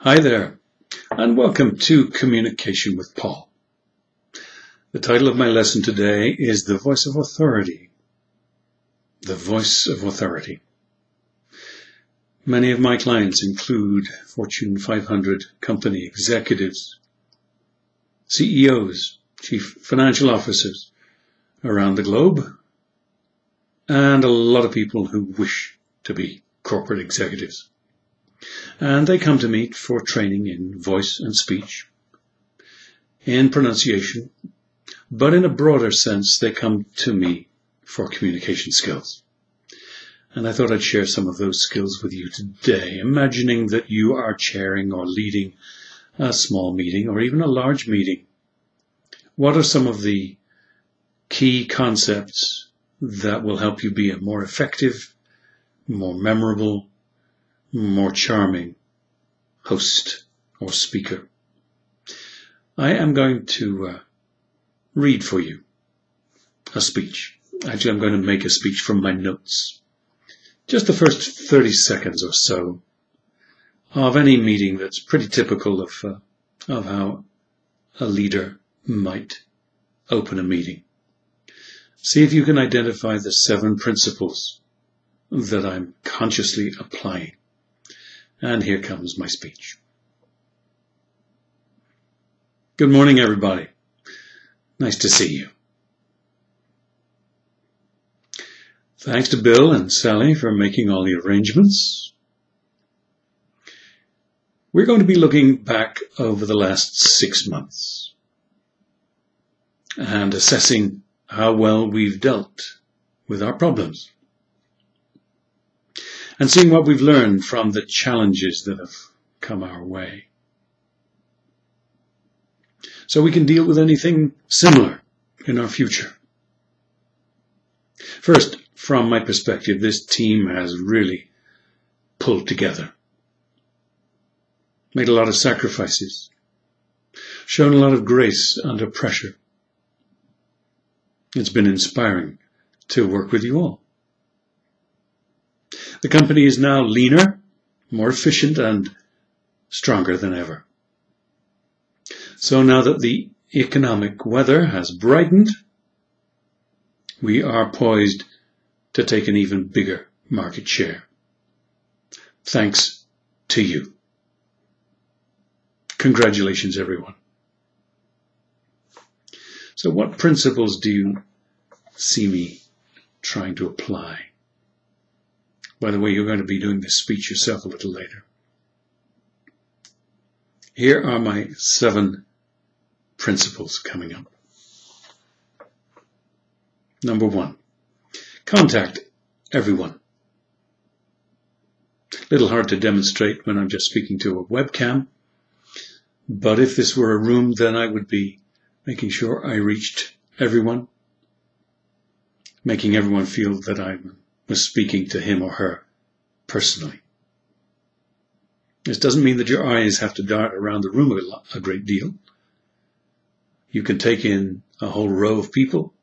Hi there, and welcome to Communication with Paul. The title of my lesson today is The Voice of Authority. The Voice of Authority. Many of my clients include Fortune 500 company executives, CEOs, chief financial officers around the globe, and a lot of people who wish to be corporate executives. And they come to me for training in voice and speech, in pronunciation, but in a broader sense, they come to me for communication skills. And I thought I'd share some of those skills with you today, imagining that you are chairing or leading a small meeting or even a large meeting. What are some of the key concepts that will help you be a more effective, more memorable, more charming host or speaker? I am going to read for you a speech. Actually, I'm going to make a speech from my notes. Just the first 30 seconds or so of any meeting that's pretty typical of how a leader might open a meeting. See if you can identify the 7 principles that I'm consciously applying. And here comes my speech. Good morning, everybody. Nice to see you. Thanks to Bill and Sally for making all the arrangements. We're going to be looking back over the last 6 months and assessing how well we've dealt with our problems, and seeing what we've learned from the challenges that have come our way, so we can deal with anything similar in our future. First, from my perspective, this team has really pulled together, made a lot of sacrifices, shown a lot of grace under pressure. It's been inspiring to work with you all. The company is now leaner, more efficient, and stronger than ever. So now that the economic weather has brightened, we are poised to take an even bigger market share. Thanks to you. Congratulations, everyone. So what principles do you see me trying to apply? By the way, you're going to be doing this speech yourself a little later. Here are my 7 principles coming up. Number 1, contact everyone. A little hard to demonstrate when I'm just speaking to a webcam, but if this were a room, then I would be making sure I reached everyone, making everyone feel that I was speaking to him or her personally. This doesn't mean that your eyes have to dart around the room a great deal. You can take in a whole row of people.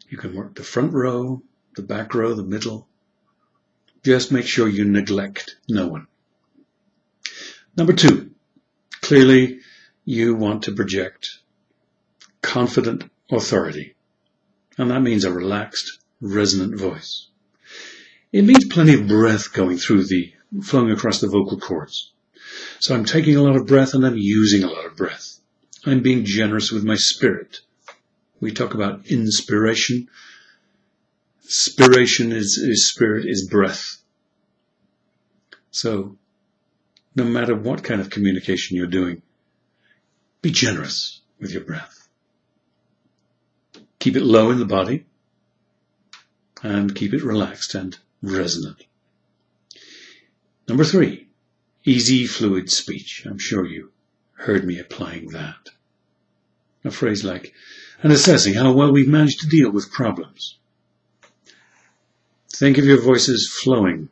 You can work the front row, the back row, the middle. Just make sure you neglect no one. Number 2, clearly you want to project confident authority. And that means a relaxed, resonant voice. It means plenty of breath flowing across the vocal cords. So I'm taking a lot of breath and I'm using a lot of breath. I'm being generous with my spirit. We talk about inspiration. Spiration is spirit, is breath. So no matter what kind of communication you're doing, be generous with your breath. Keep it low in the body and keep it relaxed and resonant. Number 3, easy, fluid speech. I'm sure you heard me applying that. A phrase like, and assessing how well we've managed to deal with problems. Think of your voices flowing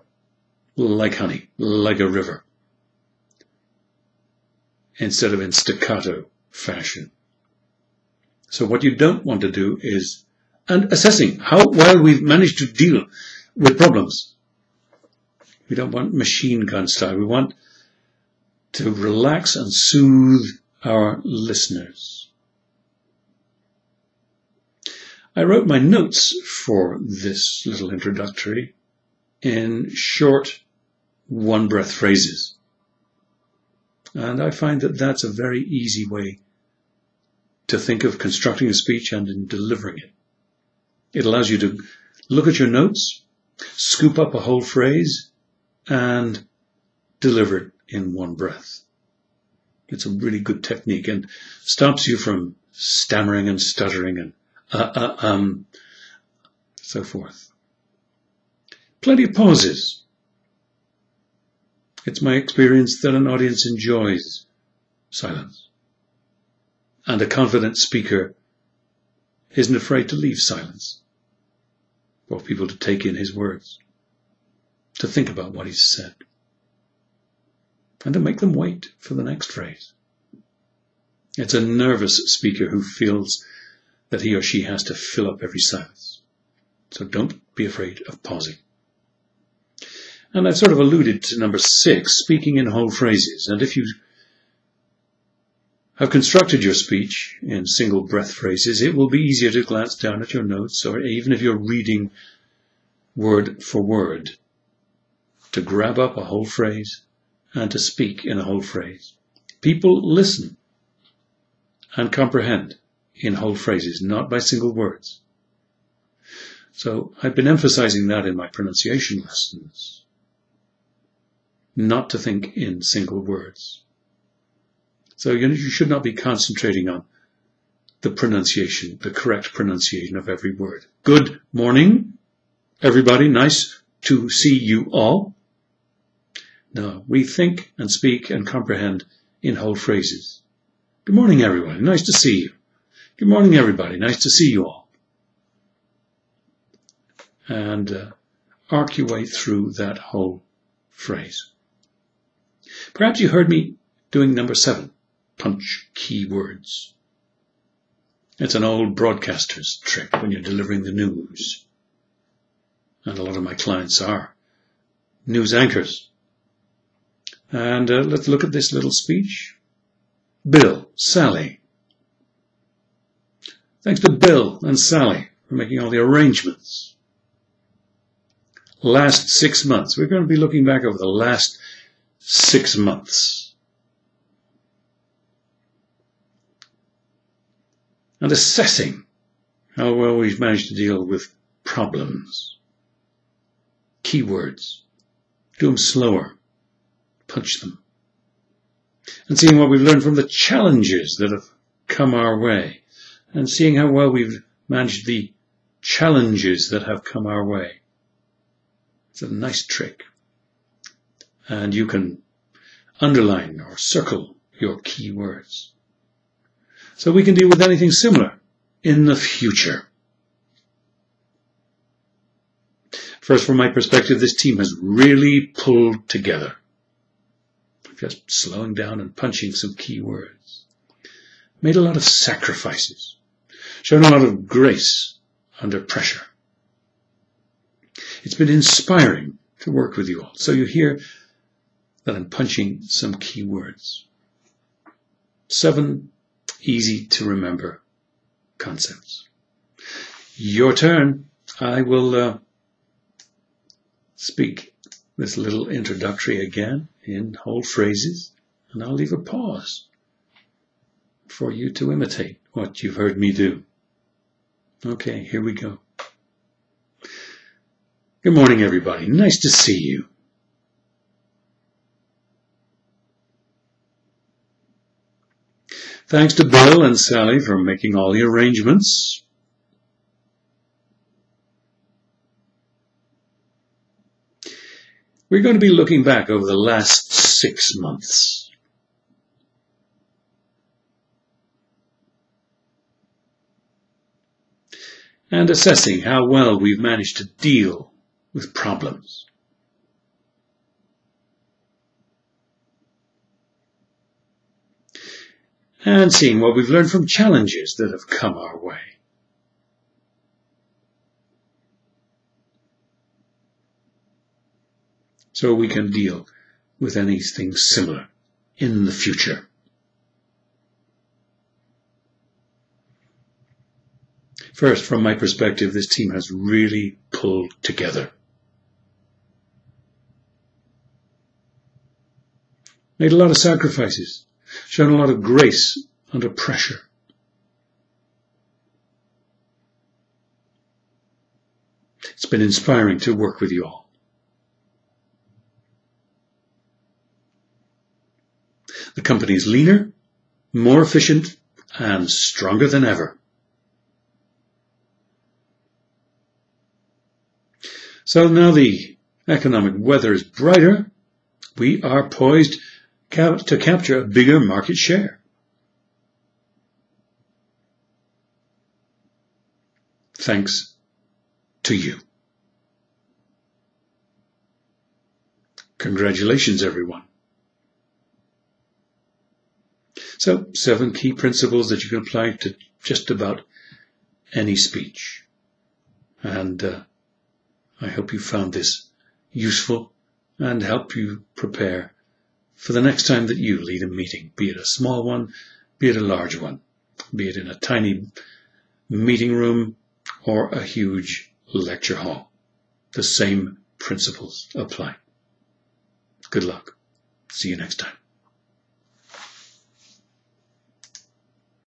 like honey, like a river, instead of in staccato fashion. So what you don't want to do is, and assessing how well we've managed to deal with problems. We don't want machine gun style. We want to relax and soothe our listeners. I wrote my notes for this little introductory in short one-breath phrases. And I find that that's a very easy way to think of constructing a speech and in delivering it. It allows you to look at your notes, scoop up a whole phrase, and deliver it in one breath. It's a really good technique and stops you from stammering and stuttering and so forth. Plenty of pauses. It's my experience that an audience enjoys silence. And a confident speaker isn't afraid to leave silence for people to take in his words, to think about what he's said, and to make them wait for the next phrase. It's a nervous speaker who feels that he or she has to fill up every silence. So don't be afraid of pausing. And I've sort of alluded to number 6, speaking in whole phrases. And if you have constructed your speech in single breath phrases, it will be easier to glance down at your notes, or even if you're reading word for word, to grab up a whole phrase and to speak in a whole phrase. People listen and comprehend in whole phrases, not by single words. So I've been emphasizing that in my pronunciation lessons. Not to think in single words. So you should not be concentrating on the pronunciation, the correct pronunciation of every word. Good morning, everybody. Nice to see you all. No, we think and speak and comprehend in whole phrases. Good morning, everyone. Nice to see you. Good morning, everybody. Nice to see you all. And arc your way through that whole phrase. Perhaps you heard me doing number 7, punch keywords. It's an old broadcaster's trick when you're delivering the news. And a lot of my clients are news anchors. And let's look at this little speech. Bill, Sally. Thanks to Bill and Sally for making all the arrangements. Last 6 months. We're going to be looking back over the last 6 months. And assessing how well we've managed to deal with problems. Keywords. Do them slower. Punch them. And seeing what we've learned from the challenges that have come our way. And seeing how well we've managed the challenges that have come our way. It's a nice trick. And you can underline or circle your keywords. So we can deal with anything similar in the future. First, from my perspective, this team has really pulled together. Just slowing down and punching some keywords. Made a lot of sacrifices. Shown a lot of grace under pressure. It's been inspiring to work with you all. So you hear that I'm punching some keywords. 7 easy to remember concepts. Your turn. I will speak this little introductory again in whole phrases, and I'll leave a pause for you to imitate what you've heard me do. Okay, here we go. Good morning, everybody. Nice to see you. Thanks to Bill and Sally for making all the arrangements. We're going to be looking back over the last 6 months. And assessing how well we've managed to deal with problems. And seeing what we've learned from challenges that have come our way. So we can deal with anything similar in the future. First, from my perspective, this team has really pulled together. Made a lot of sacrifices, shown a lot of grace under pressure. It's been inspiring to work with you all. The company is leaner, more efficient, and stronger than ever. So now the economic weather is brighter, we are poised to capture a bigger market share. Thanks to you. Congratulations, everyone. So, 7 key principles that you can apply to just about any speech. And I hope you found this useful and help you prepare for the next time that you lead a meeting, be it a small one, be it a large one, be it in a tiny meeting room or a huge lecture hall. The same principles apply. Good luck. See you next time.